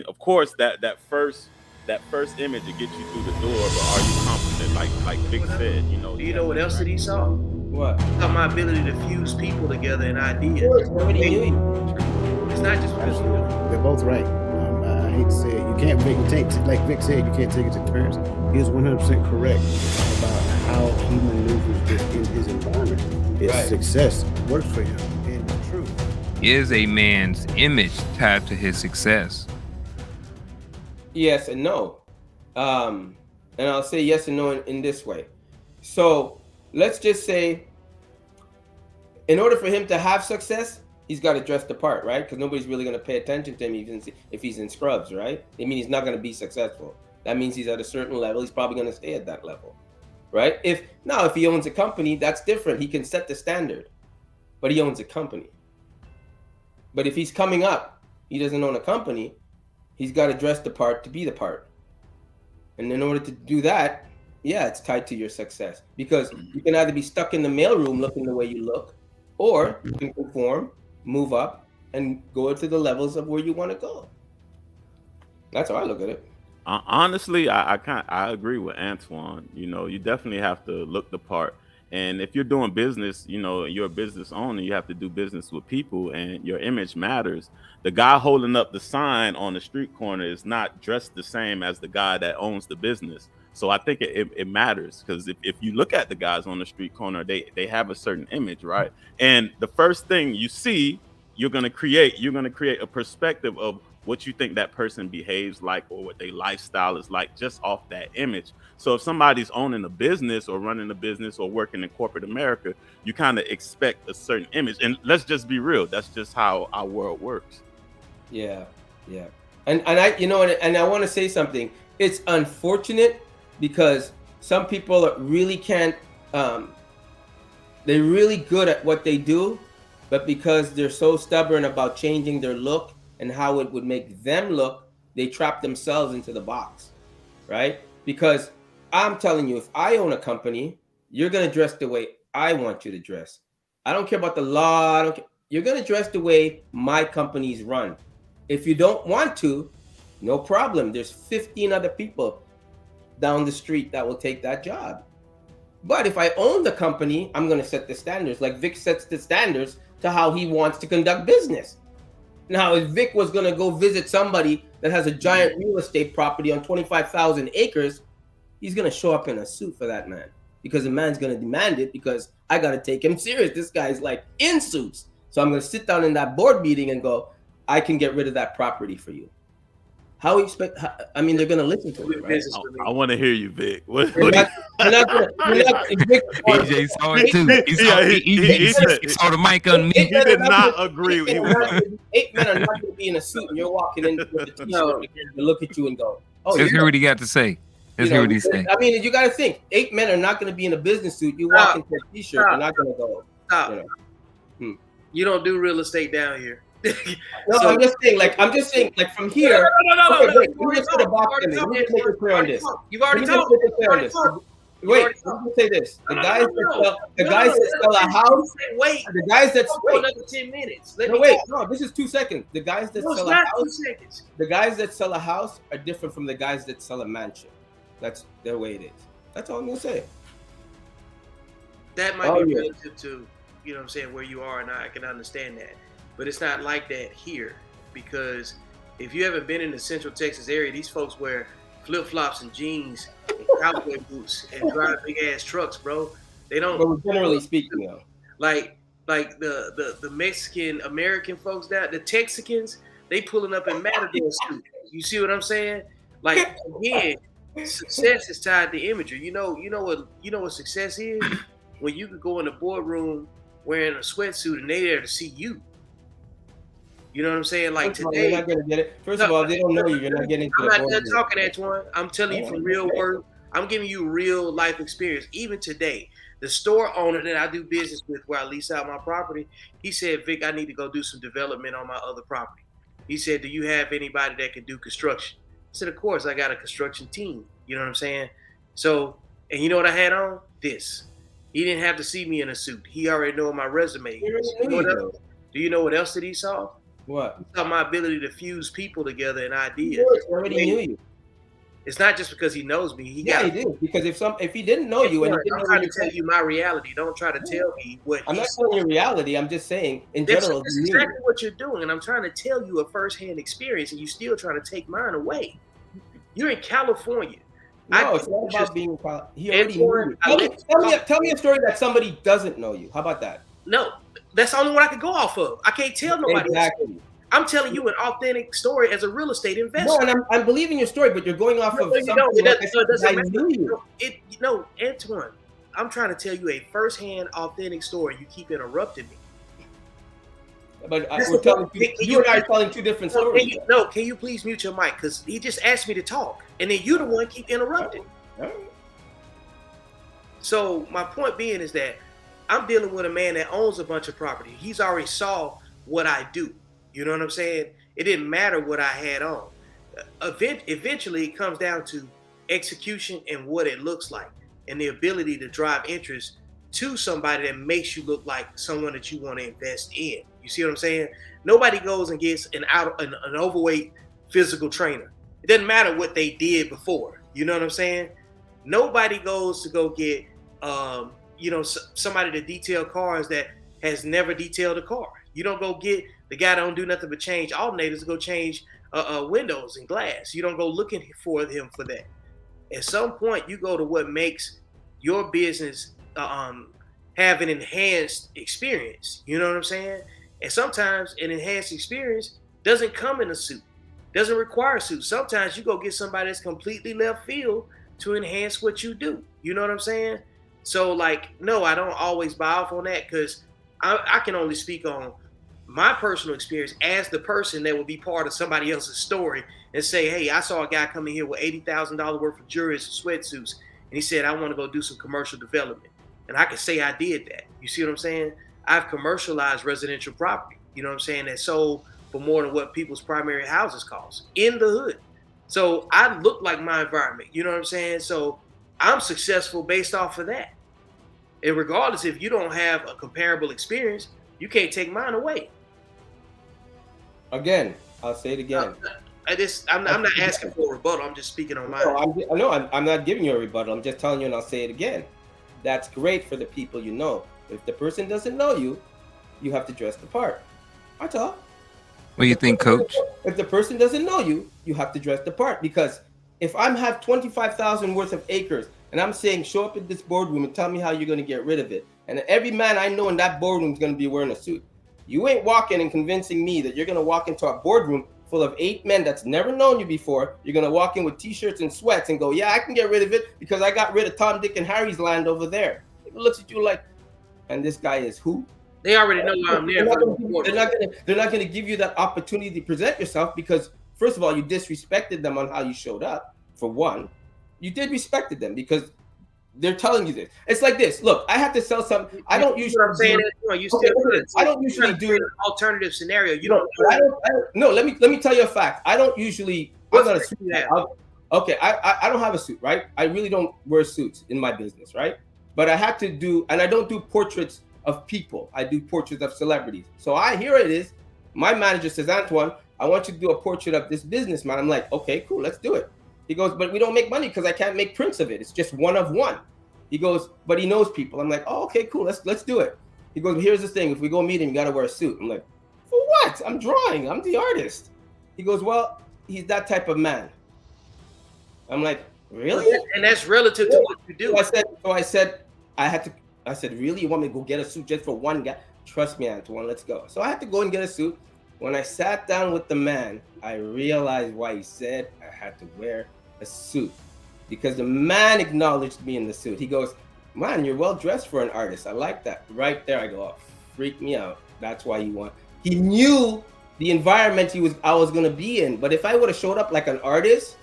Of course, that first image will get you through the door, but are you confident? Like Vic said, Do you you have know to what else that attract. he saw? What? He saw my ability to fuse people together and Of ideas. course, he already Hey, knew you. it's not just because he knew Absolutely. me. They're both right. I hate to say it. Like Vic said, you can't take it to terms. He is 100% correct about how he maneuvers within his environment. His Right. success works for him, and it's true. Is a man's image tied to his success? Yes and no. And I'll say yes and no in this way. So let's just say, in order for him to have success, he's got to dress the part, right? Because nobody's really going to pay attention to him even if he's in scrubs, right? I mean, he's not going to be successful. That means he's at a certain level. He's probably going to stay at that level, right? If he owns a company, that's different. He can set the standard, but he owns a company. But if he's coming up, he doesn't own a company. He's got to dress the part to be the part. And in order to do that, yeah, it's tied to your success, because you can either be stuck in the mailroom looking the way you look, or you can conform, move up, and go to the levels of where you want to go. That's how I look at it. Honestly, I agree with Antoine. You definitely have to look the part. And if you're doing business, you're a business owner, you have to do business with people, and your image matters. The guy holding up the sign on the street corner is not dressed the same as the guy that owns the business. So I think it matters, because if you look at the guys on the street corner, they have a certain image, right? And the first thing you see, you're gonna create a perspective of what you think that person behaves like, or what their lifestyle is like, just off that image. So if somebody's owning a business or running a business or working in corporate America, you kind of expect a certain image. And let's just be real, that's just how our world works. Yeah, yeah. And I, and I want to say something. It's unfortunate because some people really can't. Um, they're really good at what they do, but because they're so stubborn about changing their look and how it would make them look, they trap themselves into the box, right? Because I'm telling you, if I own a company, you're gonna dress the way I want you to dress. I don't care about the law. I don't care. You're gonna dress the way my companies run. If you don't want to, no problem. There's 15 other people down the street that will take that job. But if I own the company, I'm going to set the standards. Like Vic sets the standards to how he wants to conduct business. Now, if Vic was going to go visit somebody that has a giant real estate property on 25,000 acres, he's going to show up in a suit for that man, because the man's going to demand it, because I got to take him serious. This guy's like in suits. So I'm going to sit down in that board meeting and go, I can get rid of that property for you. How expect? I mean, they're going to listen to it, right? I want to hear you, Vic. They're not. They're not going to. Vic, EJ saw it too. He saw, Yeah, he said he saw the mic on me. he did not agree. He was like, 8 men are not going to be in a suit, and you're walking in with a t-shirt. No. They look at you and go, "Oh, Let's hear what he got to say. Let's hear what he say. I mean, you got to think. 8 men are not going to be in a business suit. You walk into a t-shirt, they're not going to go. Stop. You know. You don't do real estate down here. No, So- I'm just saying. Like from here. No. Okay, wait, let me just put a box in it. Let me just make it clear on this. You've already Let me just talked. make it clear on this. Wait, let me just say this. The guys that sell a house. Wait. The guys that For wait. another 10 minutes. Let No, me wait, talk. no, this is 2 seconds. The guys that No, it's sell a not house, 2 seconds. the guys that sell a house are different from the guys that sell a mansion. That's their way it is. That's all I'm gonna say. That might Oh, be yeah. relative to, what I'm saying, where you are, and I can understand that. But it's not like that here, because if you haven't been in the Central Texas area, these folks wear flip-flops and jeans and cowboy boots and drive big-ass trucks, bro. They don't, But generally speaking, though. like the Mexican American folks down, the Texicans, they pulling up in Matador suit. You see what I'm saying? Like, again, success is tied to imagery. You know what success is? When you could go in the boardroom wearing a sweatsuit and they there to see you. You know what I'm saying? Like First of all, today, you're not gonna get it. First of all, they don't know you. You're not getting I'm into the not done boardroom. talking, Antoine. I'm telling you from real word. I'm giving you real life experience. Even today, the store owner that I do business with, where I lease out my property, he said, Vic, I need to go do some development on my other property. He said, do you have anybody that can do construction? I said, of course, I got a construction team. You know what I'm saying? So, and you know what I had on? This. He didn't have to see me in a suit. He already know my resume. He already You know knew what you, else? Do you know what else that he saw? What? He's talking my ability to fuse people together and ideas. He already knew you. It's not just because he knows me. He did. Because if he didn't know you and he didn't I'm know trying you, to tell you my reality. Don't try to tell me what I'm not he's. telling you reality. I'm just saying in general. That's exactly what you're doing, and I'm trying to tell you a firsthand experience, and you still trying to take mine away. You're in California. No, it's not about being. He already knew you. Tell me a story that somebody doesn't know you. How about that? No, that's the only one I can go off of. I can't tell nobody. Exactly. Else. I'm telling you an authentic story as a real estate investor. No, and I'm believing your story, but you're going off of something I knew you. Antoine, I'm trying to tell you a firsthand, authentic story. You keep interrupting me. But you and I are telling two different stories. Can you please mute your mic? Because he just asked me to talk, and then you the one keep interrupting. All right. So my point being is that I'm dealing with a man that owns a bunch of property. He's already saw what I do. You know what I'm saying? It didn't matter what I had on. Eventually, it comes down to execution and what it looks like, and the ability to drive interest to somebody that makes you look like someone that you want to invest in. You see what I'm saying? Nobody goes and gets an overweight physical trainer. It doesn't matter what they did before. You know what I'm saying? Nobody goes to go get somebody to detail cars that has never detailed a car. You don't go get the guy that don't do nothing but change alternators to go change windows and glass. You don't go looking for him for that. At some point, you go to what makes your business have an enhanced experience. You know what I'm saying? And sometimes an enhanced experience doesn't come in a suit, doesn't require a suit. Sometimes you go get somebody that's completely left field to enhance what you do. You know what I'm saying? So no, I don't always buy off on that because I can only speak on my personal experience as the person that will be part of somebody else's story and say, hey, I saw a guy come in here with $80,000 worth of jewelry and sweatsuits, and he said, I want to go do some commercial development. And I can say I did that. You see what I'm saying? I've commercialized residential property, you know what I'm saying, that sold for more than what people's primary houses cost in the hood. So I look like my environment, you know what I'm saying? So I'm successful based off of that. And regardless, if you don't have a comparable experience, you can't take mine away. Again, I'll say it again. I'm not asking for a rebuttal. I'm just speaking on mine. No, I'm not giving you a rebuttal. I'm just telling you, and I'll say it again. That's great for the people you know. If the person doesn't know you, you have to dress the part. That's all. What do you think, Coach? If the person doesn't know you, you have to dress the part. Because if I have 25,000 worth of acres and I'm saying, show up at this boardroom and tell me how you're going to get rid of it, and every man I know in that boardroom is going to be wearing a suit, you ain't walking and convincing me that you're going to walk into a boardroom full of 8 men that's never known you before. You're going to walk in with t-shirts and sweats and go, yeah, I can get rid of it because I got rid of Tom, Dick, and Harry's land over there. It looks at you like, and this guy is who? They already know why I'm there. They're not going to give you that opportunity to present yourself because, first of all, you disrespected them on how you showed up, for one. You did respected them because they're telling you this. It's like this. Look, I have to sell something. I don't usually. I'm saying I don't usually do an alternative scenario. You don't. No, let me tell you a fact. I don't usually. I'm not a suit. Okay, I don't have a suit, right? I really don't wear suits in my business, right? But I have to do, and I don't do portraits of people. I do portraits of celebrities. So here it is. My manager says, Antoine, I want you to do a portrait of this businessman. I'm like, okay, cool, let's do it. He goes, but we don't make money because I can't make prints of it. It's just one of one. He goes, but he knows people. I'm like, oh, okay, cool. Let's do it. He goes, here's the thing. If we go meet him, you got to wear a suit. I'm like, for what? I'm drawing. I'm the artist. He goes, well, he's that type of man. I'm like, really? And that's relative to what you do. I said, really? You want me to go get a suit just for one guy? Trust me, Antoine, let's go. So I had to go and get a suit. When I sat down with the man, I realized why he said I had to wear a suit. Because the man acknowledged me in the suit. He goes, man, you're well dressed for an artist. I like that. Right there, I go, oh, freak me out. That's why you want. He knew the environment I was going to be in. But if I would have showed up like an artist,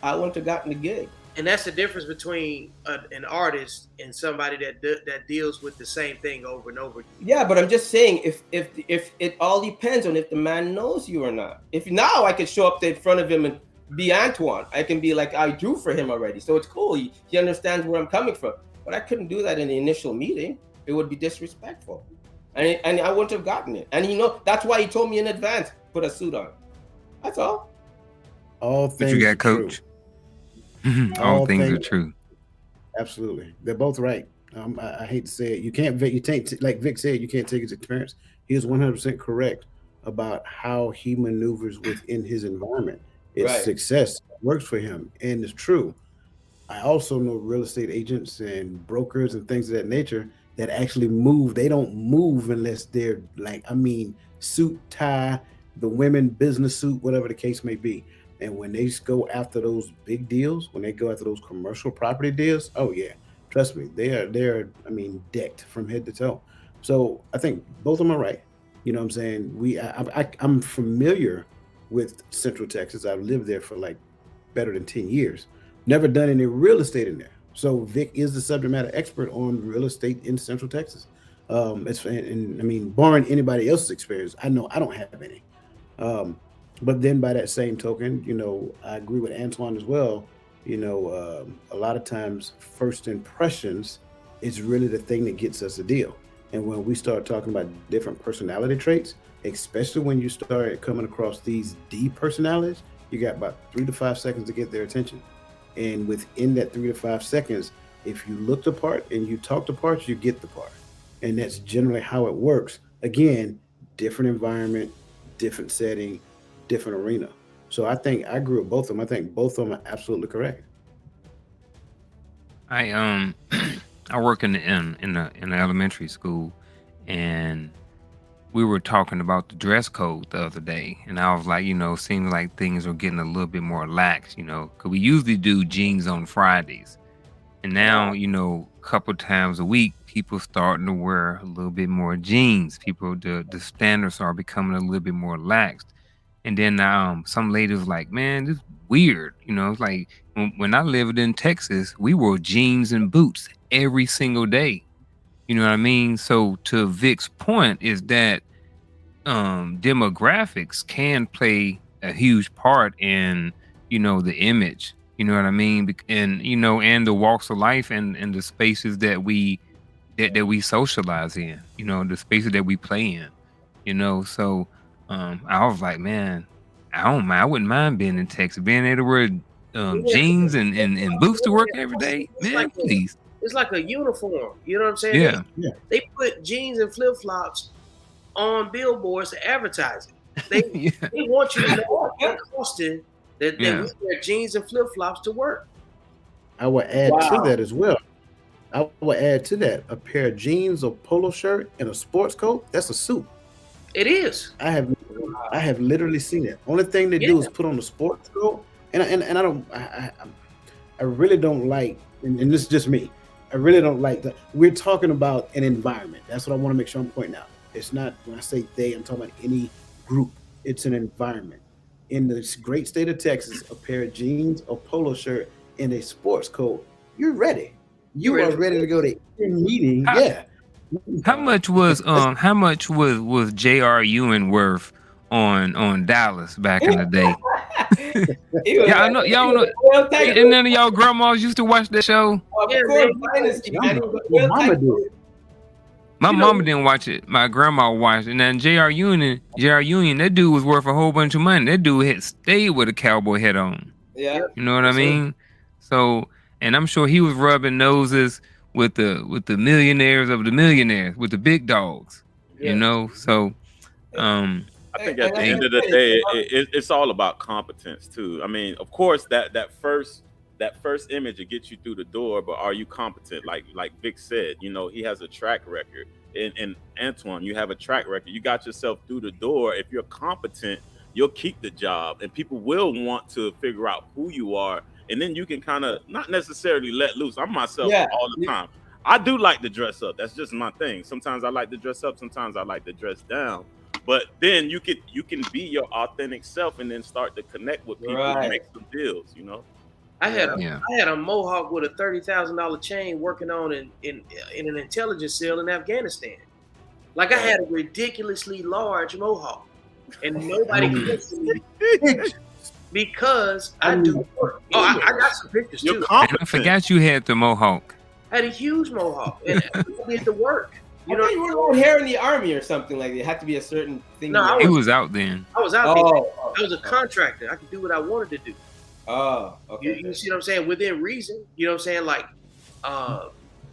I wouldn't have gotten the gig. And that's the difference between an artist and somebody that deals with the same thing over and over again. Yeah, but I'm just saying, if it all depends on if the man knows you or not. If now I could show up in front of him and be Antoine, I can be like I drew for him already, so it's cool. He understands where I'm coming from. But I couldn't do that in the initial meeting. It would be disrespectful. and I wouldn't have gotten it. And that's why he told me in advance, put a suit on. That's all. All What you things are got, true. coach? All All things are things, true. absolutely. They're both right. I hate to say it. You can't, like Vic said, you can't take his experience. He is 100% correct about how he maneuvers within his environment. It's Right. success works for him, and it's true. I also know real estate agents and brokers and things of that nature that actually move. They don't move unless they're like, I mean, suit, tie, the women business suit, whatever the case may be. And when they go after those big deals, when they go after those commercial property deals, oh yeah, trust me, they're I mean decked from head to toe. So I think both of them are right. You know what I'm saying? I'm familiar with Central Texas. I've lived there for like better than 10 years. Never done any real estate in there. So Vic is the subject matter expert on real estate in Central Texas. And I mean, barring anybody else's experience, I know I don't have any. Um, but then by that same token, I agree with Antoine as well. A lot of times, first impressions is really the thing that gets us a deal. And when we start talking about different personality traits, especially when you start coming across these D personalities, you got about 3 to 5 seconds to get their attention. And within that 3 to 5 seconds, if you look the part and you talk the part, you get the part. And that's generally how it works. Again, different environment, different setting, different arena. So I think I agree with both of them. I think both of them are absolutely correct. I I work in the elementary school, and we were talking about the dress code the other day, and I was like, seems like things are getting a little bit more lax, because we usually do jeans on Fridays, and now, a couple times a week, people starting to wear a little bit more jeans. The standards are becoming a little bit more laxed. And then some lady was like, "Man, this is weird." It's like when I lived in Texas, we wore jeans and boots every single day. You know what I mean? So to Vic's point is that demographics can play a huge part in the image. You know what I mean? And and the walks of life and the spaces that we socialize in. The spaces that we play in. So I was like, man, I don't mind. I wouldn't mind being in Texas, being able to wear Yeah, jeans and boots to work every day. Man, please. it's like a uniform. You know what I'm saying? Yeah. Yeah. They put jeans and flip flops on billboards to advertise it. They Yeah. they want you to know in Austin that Yeah. we wear jeans and flip flops to work. I will add to Wow. that as well. I will add to that a pair of jeans, a polo shirt, and a sports coat. That's a suit. It is. I have literally seen it. Only thing they do Yeah. is put on the sports coat, and I don't. I really don't like, and this is just me. I really don't like that. We're talking about an environment. That's what I want to make sure I'm pointing out. It's not when I say they, I'm talking about any group. It's an environment. In this great state of Texas, a pair of jeans, a polo shirt, and a sports coat, you're ready. You You're are ready to go to any meeting. How- Yeah. How much was J.R. Ewing worth on Dallas back in the day? He was Yeah, I like, know y'all he know. was a real tight And none of y'all grandmas used to watch that show. Of Yeah, course, man. Dynasty, man. He was a Well, real Mama tight did. My You know- mama didn't watch it. My grandma watched it. And then J.R. Ewing, that dude was worth a whole bunch of money. That dude had stayed with a cowboy hat on. Yeah. You know what I Yes, sir. mean? So, and I'm sure he was rubbing noses with the millionaires of the millionaires, with the big dogs. Yeah. So I think And at the I end of the said day, it's all about competence too. I mean, of course, that first image will get you through the door, but are you competent? Like Vic said, he has a track record. And Antoine, you have a track record. You got yourself through the door. If you're competent, you'll keep the job, and people will want to figure out who you are, and then you can kind of not necessarily let loose. I'm myself Yeah. all the time. I do like to dress up. That's just my thing. Sometimes I like to dress up. Sometimes I like to dress down. But then you can be your authentic self and then start to connect with people and Right. make some deals. I had Yeah. a mohawk with a $30,000 chain working on in an intelligence cell in Afghanistan. Like I had a ridiculously large mohawk, and nobody questioned me because I do work. Oh, I got some pictures You're too. And I competent. forgot you had the mohawk. I had a huge mohawk, and I did the work. You I know, thought you were long hair in the army or something like that. It had to be a certain thing. No, I He was out then. I was out there. Oh, I was a contractor. I could do what I wanted to do. oh, okay. You see what I'm saying? Within reason. You know what I'm saying? Like,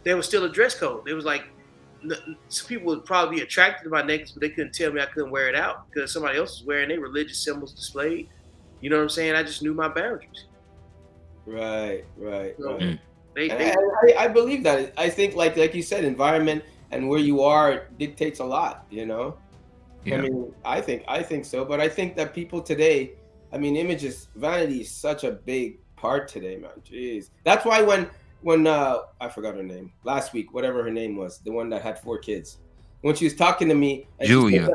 there was still a dress code. There was like, some people would probably be attracted to my necklace, but they couldn't tell me I couldn't wear it out because somebody else was wearing their religious symbols displayed. You know what I'm saying? I just knew my boundaries. Right. So Mm. I believe that. I think, like you said, environment and where you are dictates a lot. You know. Yeah. I mean, I think so, but I think that people today, I mean, vanity is such a big part today, man. Jeez, that's why when I forgot her name last week, whatever her name was, the one that had 4 kids, when she was talking to me, and Julia.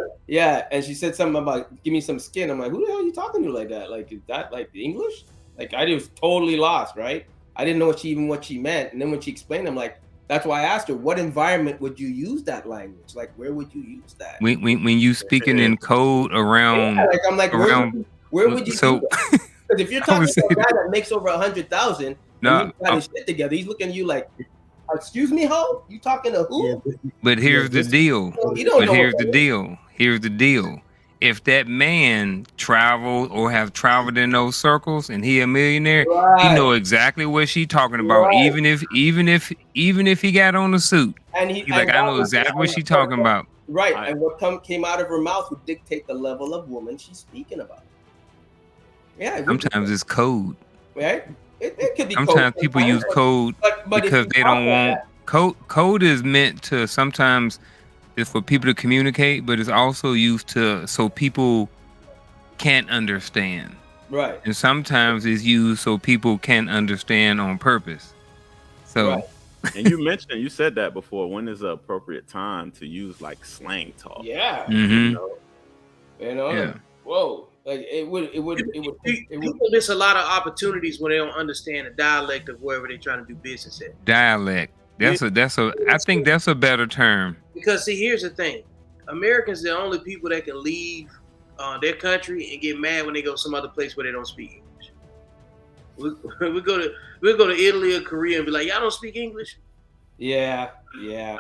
and she said something about give me some skin. I'm like, who the hell are you talking to like that? Like, is that like English? Like, I was totally lost, right? I didn't know what she meant, and then when she explained, I'm like. That's why I asked her, what environment would you use that language? Like, where would you use that? When you speaking in code around, like, I'm like, where would you so do that? Because if you're talking to a guy that makes over 100,000 and No, he's got his shit together, he's looking at you like, excuse me, ho? You talking to who? but here's the deal. You don't But know here's what the that deal. Here's the deal. If that man traveled or have traveled in those circles and he a millionaire, he Right. know exactly what she talking about. Right. Even if he got on the suit, And he's like, I know exactly what she talking about. Right. Right. And what came out of her mouth would dictate the level of woman she's speaking about. Yeah. Sometimes it's code. Right? It could be Sometimes code people use code but if because you they talk don't like want code is meant to sometimes it's for people to communicate, but it's also used so people can't understand. that. Right. And sometimes it's used so people can understand on purpose. So Right. And you said that before. When is the appropriate time to use like slang talk? Yeah. mhm. You know, Yeah. like, whoa. Like it would People miss a lot of opportunities when they don't understand the dialect of wherever they're trying to do business at. Dialect. I think that's a better term. Because see, here's the thing: Americans are the only people that can leave their country and get mad when they go some other place where they don't speak English. We'll go to Italy or Korea and be like, y'all don't speak English. Yeah.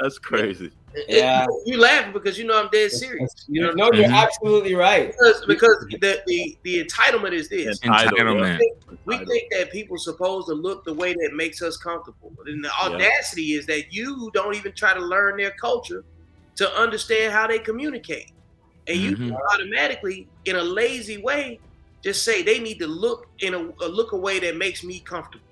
That's crazy. Yeah. You laughing because you know I'm dead serious. You know, No, you're absolutely right. because the entitlement is this. Entitlement. We think that people supposed to look the way that makes us comfortable. And the audacity is that you don't even try to learn their culture to understand how they communicate. And you automatically, in a lazy way, just say they need to look in a look a way that makes me comfortable.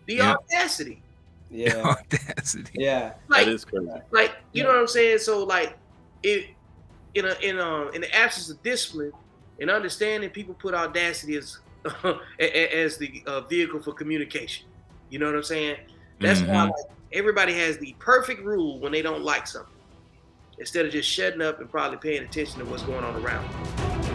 The audacity. Yeah. Audacity. Yeah. Like, That is crazy. like you know what I'm saying? So like if in the absence of discipline and understanding, people put audacity as as the vehicle for communication. You know what I'm saying? That's why like, everybody has the perfect rule when they don't like something, instead of just shutting up and probably paying attention to what's going on around them.